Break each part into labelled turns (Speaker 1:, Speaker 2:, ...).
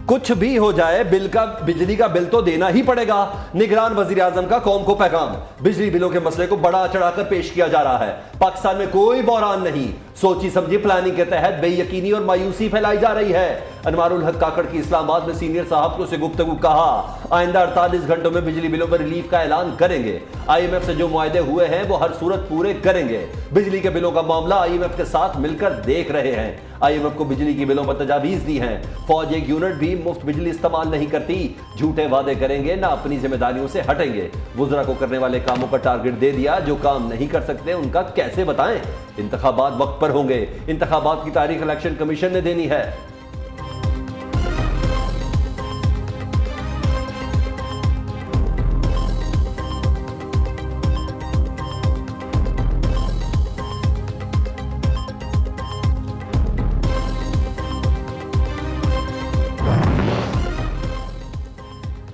Speaker 1: कुछ भी हो जाए बिजली का बिल तो देना ही पड़ेगा। निगरान वजीर आजम का कौम को पैगाम। बिजली बिलों के मसले को बढ़ा चढ़ाकर पेश किया जा रहा है। पाकिस्तान में कोई बहरान नहीं, सोची समझी प्लानिंग के तहत बेयकीनी और मायूसी फैलाई जा रही है। अनवारुल हक काकड़ की इस्लामाबाद में सीनियर साहब से गुफ्तगू। कहा आइंदा 48 घंटों में बिजली बिलों पर रिलीफ का ऐलान करेंगे। IMF से जो मुआहदे हुए हैं वो हर सूरत पूरे करेंगे। बिजली के बिलों का मामला IMF के साथ मिलकर देख रहे हैं। IMF को बिजली के बिलों पर तजावीज दी हैं। फौज एक यूनिट भी मुफ्त बिजली इस्तेमाल नहीं करती। झूठे वादे करेंगे ना अपनी जिम्मेदारियों से हटेंगे। वुज़रा को करने वाले कामों का टारगेट दे दिया, जो काम नहीं कर सकते उनका कैसे बताएं। इंतखाबात वक्त पर होंगे। इंतखाबात की तारीख इलेक्शन कमीशन ने देनी है।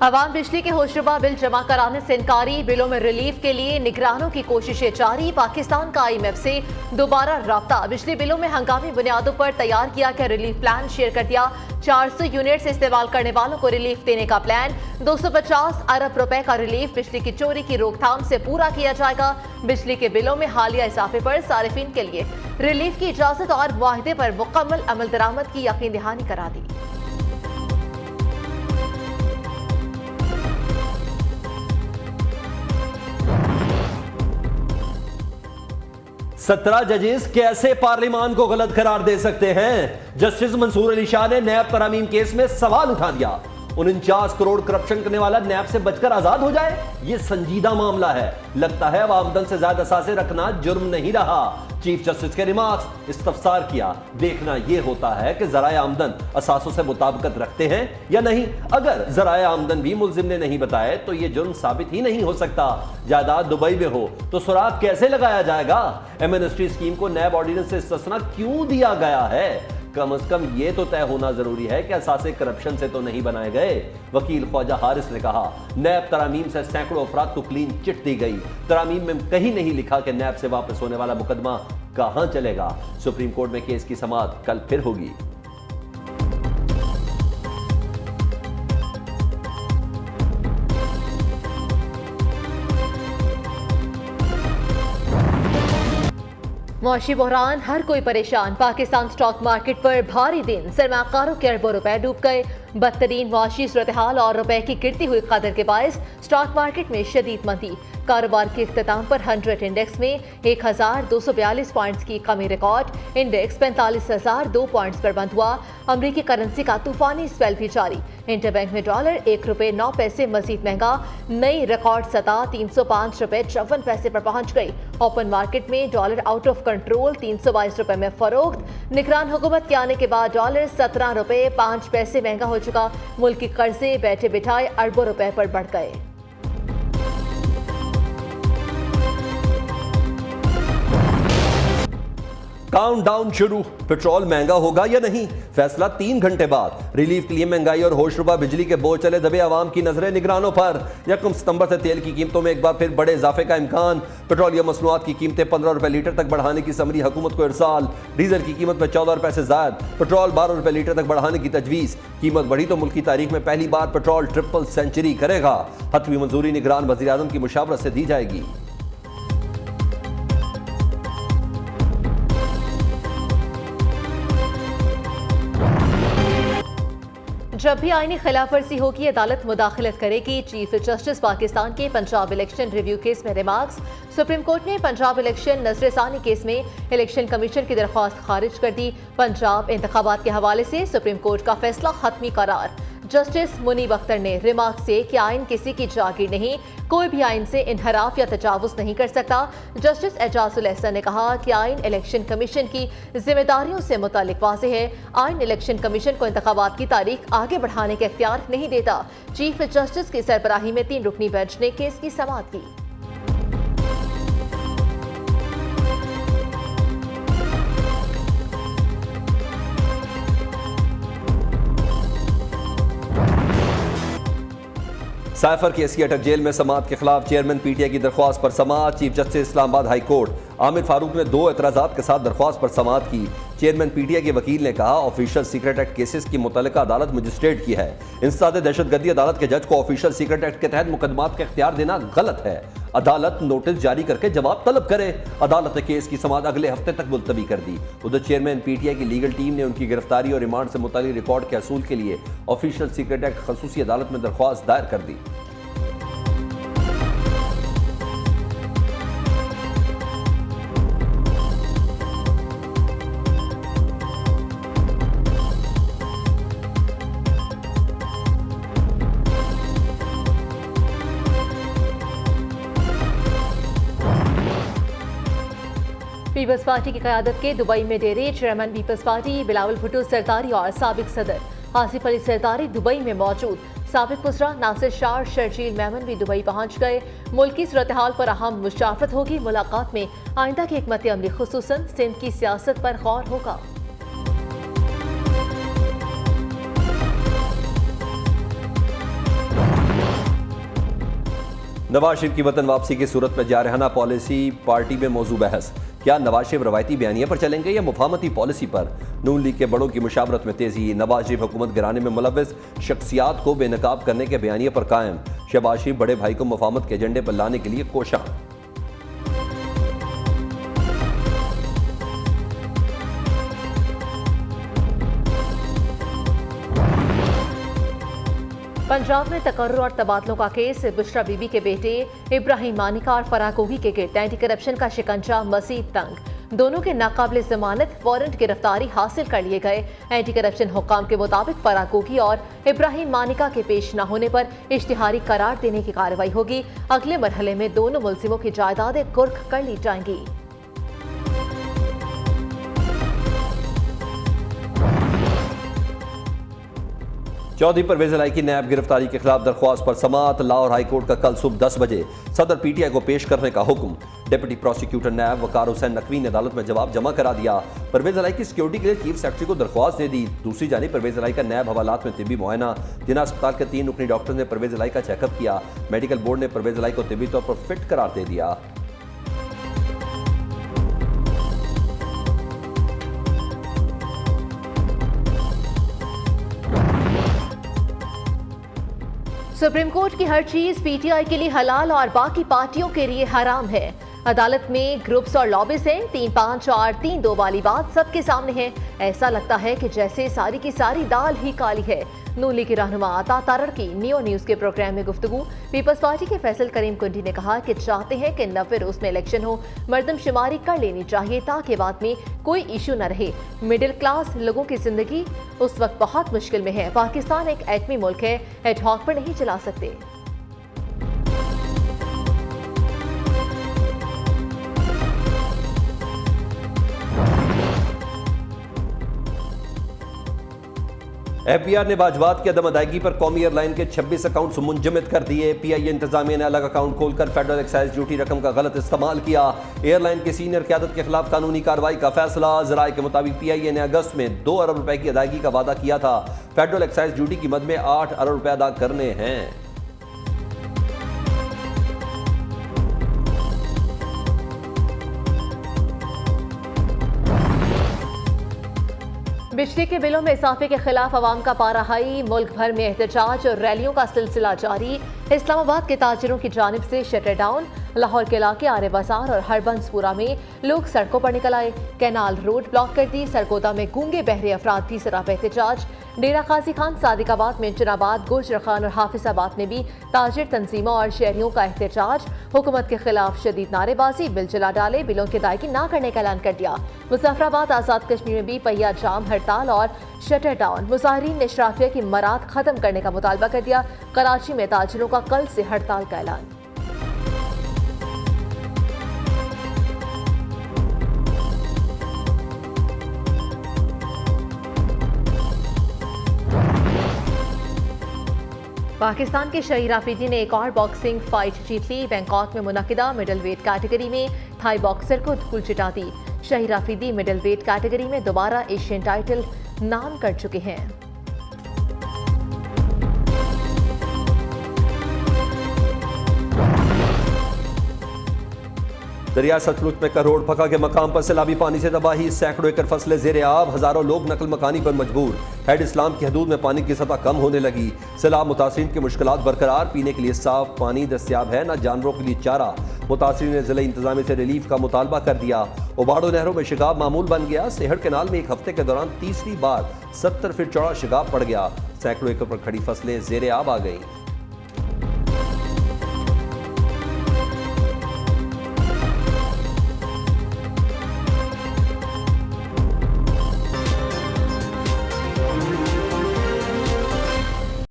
Speaker 2: अवाम बिजली के होशरुबा बिल जमा कराने से इनकारी। बिलों में रिलीफ के लिए निगरानों की कोशिशें जारी। पाकिस्तान का IMF से दोबारा राब्ता। बिजली बिलों में हंगामी बुनियादों पर तैयार किया गया रिलीफ प्लान शेयर कर दिया। 400 यूनिट से इस्तेमाल करने वालों को रिलीफ देने का प्लान। 250 अरब रुपए का रिलीफ बिजली की चोरी की रोकथाम से पूरा किया जाएगा। बिजली के बिलों में हालिया इजाफे पर सारिफिन के लिए रिलीफ की इजाजत और मुआहदे पर मुकम्मल अमल दरामद की यकीन दहानी करा दी।
Speaker 1: 17 जजेस कैसे पार्लिमान को गलत करार दे सकते हैं? जस्टिस मंसूर अली शाह ने नैब तरमीम केस में सवाल उठा दिया। 49 करोड़ करप्शन करने वाला नैब से बचकर आजाद हो जाए, यह संजीदा मामला है। लगता है अब आमदन से ज्यादा असासे रखना जुर्म नहीं रहा। चीफ जस्टिस के रिमार्क्स इस्तफसार किया। देखना यह होता है कि जराए आमदन असासों से मुताबिकत रखते हैं या नहीं। अगर जराए आमदन भी मुल्जिम ने नहीं बताए तो यह जुर्म साबित ही नहीं हो सकता। जायदाद दुबई में हो तो सुराग कैसे लगाया जाएगा? एमनेस्टी स्कीम को नैब ऑर्डिनेंस से इस्तिस्ना क्यों दिया गया है? कम से कम यह तो तय होना जरूरी है कि असासे करप्शन से तो नहीं बनाए गए। वकील ख्वाजा हारिस ने कहा नैब तरामीम से सैकड़ों अफराद को क्लीन चिट दी गई। तरामीम में कहीं नहीं लिखा कि नैब से वापस होने वाला मुकदमा कहां चलेगा। सुप्रीम कोर्ट में केस की समाअत कल फिर होगी।
Speaker 2: मौशी बहरान, हर कोई परेशान। पाकिस्तान स्टॉक मार्केट पर भारी दिन। सरमाकारों के अरबों रुपए डूब गए। बदतरीन मुआशी सूरत हाल और रुपए की गिरती हुई कदर के बायस स्टॉक मार्केट में शदीद मंदी। कारोबार के इख्तिताम पर 100 इंडेक्स में 1242 पॉइंट्स की कमी रिकॉर्ड। इंडेक्स 45,002 पॉइंट्स पर बंद हुआ। अमरीकी करेंसी का तूफानी स्पेल भी जारी। इंटरबैंक में डॉलर 1 रुपये 9 पैसे मजीद महंगा। नई रिकॉर्ड सतह 305 रुपये 54 पैसे पर पहुंच गई। ओपन मार्केट में डॉलर आउट ऑफ कंट्रोल 322 रुपये में फरोख्त। निगरान हुकूमत के आने के बाद डॉलर 17 रुपये 5 पैसे महंगा हो चुका। मुल्की कर्जे बैठे बिठाए अरबों रुपए पर बढ़ गए।
Speaker 1: काउंटडाउन शुरू। पेट्रोल महंगा होगा या नहीं, फैसला 3 घंटे बाद। रिलीफ के लिए महंगाई और होशरुबा बिजली के बोझ चले दबे आवाम की नजरें निगरानों पर। 1 सितंबर से तेल की कीमतों में एक बार फिर बड़े इजाफे का इम्कान। पेट्रोलियम मसनूआत की कीमतें 15 रुपए लीटर तक बढ़ाने की समरी हुकूमत को इरसाल। डीजल की कीमत में 14 रुपए से जायद। पेट्रोल 12 रुपए लीटर तक बढ़ाने की तजवीज। कीमत बढ़ी तो मुल्क की तारीख में पहली बार पेट्रोल ट्रिपल सेंचुरी करेगा। हतमी मंजूरी निगरान वजीर आजम की मुशावरत से दी जाएगी।
Speaker 2: जब भी आईनी खिलाफ वर्जी होगी अदालत मुदाखलत करेगी। चीफ जस्टिस पाकिस्तान के पंजाब इलेक्शन रिव्यू केस में रिमार्क्स। सुप्रीम कोर्ट ने पंजाब इलेक्शन नजरसानी केस में इलेक्शन कमीशन की दरख्वास्त खारिज कर दी। पंजाब इंतखाबात के हवाले से सुप्रीम कोर्ट का फैसला हतमी करार। जस्टिस मुनीब अख्तर ने रिमार्क से कि आइन किसी की जागीर नहीं, कोई भी आइन से इनहराफ या तजावुज नहीं कर सकता। जस्टिस एजाजुल एहसन ने कहा कि आइन इलेक्शन कमीशन की जिम्मेदारियों से मुतालिक वाज़ेह है। आइन इलेक्शन कमीशन को इंतखाबात की तारीख आगे बढ़ाने के इख्तियार नहीं देता। चीफ जस्टिस की सरबराही में 3 रुकनी बेंच ने केस की समाअत की।
Speaker 1: साइफर की एसी अटक जेल में समाअत के खिलाफ चेयरमैन PTI की दरख्वास्त पर समाअत। Chief justice Islamabad high court Aamir Farooq ने 2 एतराजात के साथ दरख्वास्त पर समाअत की। चेयरमैन पीटीआई के वकील ने कहा, ऑफिशियल सीक्रेट एक्ट केसेस की मुतल्लिका अदालत मजिस्ट्रेट की है। इंसदाद दहशतगर्दी अदालत के जज को ऑफिशियल सीक्रेट एक्ट के तहत मुकदमात का इख्तियार देना गलत है। अदालत नोटिस जारी करके जवाब तलब करे। अदालत ने केस की समाअत अगले हफ्ते तक मुलतवी कर दी। उधर चेयरमैन पीटीआई की लीगल टीम ने उनकी गिरफ्तारी और रिमांड से मुताल्लिक रिकॉर्ड के असूल के लिए ऑफिशियल सीक्रेट एक्ट खसूसी अदालत में दरख्वास्त दायर कर दी।
Speaker 2: पीपल्स पार्टी की क़यादत के दुबई में डेरे चेयरमैन पीपल्स पार्टी बिलावल भुट्टो सरदारी और साबिक सदर आसिफ अली सरदारी दुबई में मौजूद। साबिक वज़रा नासिर शाह और शर्जील मेमन भी दुबई पहुंच गए। मुल्की सूरत हाल पर अहम मुशावरत होगी। मुलाकात में आइंदा की हिकमत अमली खुसूसन सिंध की सियासत पर गौर होगा।
Speaker 1: नवाज शरीफ की वतन वापसी की सूरत में जारहाना पॉलिसी पार्टी में मौजू बहस। क्या नवाज शरीफ रवायती बयानिया पर चलेंगे या मुफाहमती पॉलिसी पर? नून लीग के बड़ों की मुशावरत में तेजी। नवाज शरीफ हुकूमत गिराने में मुलव्विस शख्सियात को बेनकाब करने के बयानिया पर कायम। शहबाज शरीफ बड़े भाई को मुफाहमत के एजेंडे पर लाने के लिए कोशां।
Speaker 2: पंजाब में तकर्रुर और तबादलों का केस। बुशरा बीबी के बेटे इब्राहिम मानिका और फराह कोगी के गिर्द एंटी करप्शन का शिकंजा मजीद तंग। दोनों के नाकाबिले जमानत वारंट गिरफ्तारी हासिल कर लिए गए। एंटी करप्शन हुक्काम के मुताबिक फराह कोगी और इब्राहिम मानिका के पेश न होने पर इश्तिहारी करार देने की कार्रवाई होगी। अगले मरहले में दोनों मुलजिमों की जायदादें कुर्क कर ली जाएंगी।
Speaker 1: चौधरी परवेज इलाही की नैब गिरफ्तारी के खिलाफ दरख्वास्त पर समाअत। लाहौर हाईकोर्ट का कल सुबह 10 बजे सदर पीटीआई को पेश करने का हुक्म। डिप्टी प्रोसिक्यूटर नैब वकार हुसैन नकवी ने अदालत में जवाब जमा करा दिया। परवेज इलाही की सिक्योरिटी के लिए चीफ सेक्रेटरी को दरख्वास्त दे दी। दूसरी जानिब परवेज इलाही का नैब हवालात में तिब्बी मुआयना। जिना अस्पताल के 3 रुकनी डॉक्टर ने परवेज इलाही का चेकअप किया। मेडिकल बोर्ड ने परवेज इलाही को तिब्बी तौर पर फिट करार दे दिया।
Speaker 2: सुप्रीम कोर्ट की हर चीज पीटीआई के लिए हलाल और बाकी पार्टियों के लिए हराम है। अदालत में ग्रुप्स और लॉबीज हैं। 3-5 और 3-2 वाली बात सबके सामने है। ऐसा लगता है कि जैसे सारी की सारी दाल ही काली है। नून लीग के रहनुमा आता तारड़ की नियो न्यूज के प्रोग्राम में गुफ्तगू। पीपल्स पार्टी के फैसल करीम कुंडी ने कहा कि चाहते हैं कि 90 रोज में इलेक्शन हो, मर्दमशुमारी कर लेनी चाहिए ताकि बाद में कोई इशू न रहे। मिडिल क्लास लोगों की जिंदगी उस वक्त बहुत मुश्किल में है। पाकिस्तान एक एटमी मुल्क है, एडहॉक पर नहीं चला सकते।
Speaker 1: एफबीआर ने वाजबात की अदम अदायगी पर कौमी एयरलाइन के 26 अकाउंट्स मुंजमद कर दिए। पीआईए इंतजामिया ने अलग अकाउंट खोलकर फेडरल एक्साइज ड्यूटी रकम का गलत इस्तेमाल किया। एयरलाइन की सीनियर क़यादत के खिलाफ कानूनी कार्रवाई का फैसला। ज़राए के मुताबिक पीआईए ने अगस्त में 2 अरब रुपए की अदायगी का वादा किया था। फेडरल एक्साइज ड्यूटी की मद में 8 अरब रुपए अदा करने हैं।
Speaker 2: बिजली के बिलों में इजाफे के खिलाफ अवाम का पारा हाई। मुल्क भर में एहतजाज और रैलियों का सिलसिला जारी। इस्लामाबाद के ताजिरों की जानिब से शटर डाउन। लाहौर के इलाके आरे बाजार और हरबंसपुरा में लोग सड़कों पर निकल आए। कैनाल रोड ब्लॉक कर दी। सरगोदा में गूंगे बहरे अफराद भी सराब एहतजाज। डेरा गाजी खान, सादिकाबाद, मेंशनाबाद, गुजर खान और हाफिजाबाद में भी ताजिर तंजीमों और शहरियों का एहतजाज। हुकूमत के खिलाफ शदीद नारेबाजी। बिल जला डाले, बिलों की अदायगी न करने का ऐलान कर दिया। मुजफ्फराबाद, आज़ाद कश्मीर में भी पहिया जाम, हड़ताल और शटर डाउन। मुजाहिरीन ने इशराफिया की मराद खत्म करने का मुतालबा कर दिया। कराची में ताजिरों का कल से हड़ताल का ऐलान। पाकिस्तान के शहीर आफरीदी ने एक और बॉक्सिंग फाइट जीत ली। बैंकॉक में मुनक्किदा मिडल वेट कैटेगरी में थाई बॉक्सर को धूल चिटा दी। Shaheer Afridi middle weight category में दोबारा एशियन टाइटल नाम कर चुके हैं।
Speaker 1: दरिया सतलुज में करोड़ पका के मकाम पर सैलाबी पानी से तबाही, सैकड़ों एकड़ फसलें ज़ेरे आब, हजारों लोग नकल मकानी पर मजबूर। हेड इस्लाम की हदूद में पानी की सतह कम होने लगी। सैलाब मुतासरीन की मुश्किलात बरकरार, पीने के लिए साफ पानी दस्तियाब है, न जानवरों के लिए चारा। मुतासरीन ने जिला इंतजामिया से रिलीफ का मुतालबा कर दिया। उबाड़ो नहरों में शिगाब मामूल बन गया। सेहड़ कैनाल में एक हफ्ते के दौरान तीसरी बार 70 फीट चौड़ा शिगाब पड़ गया। सैकड़ों एकड़ पर खड़ी फसलें ज़ेरे आब आ गईं।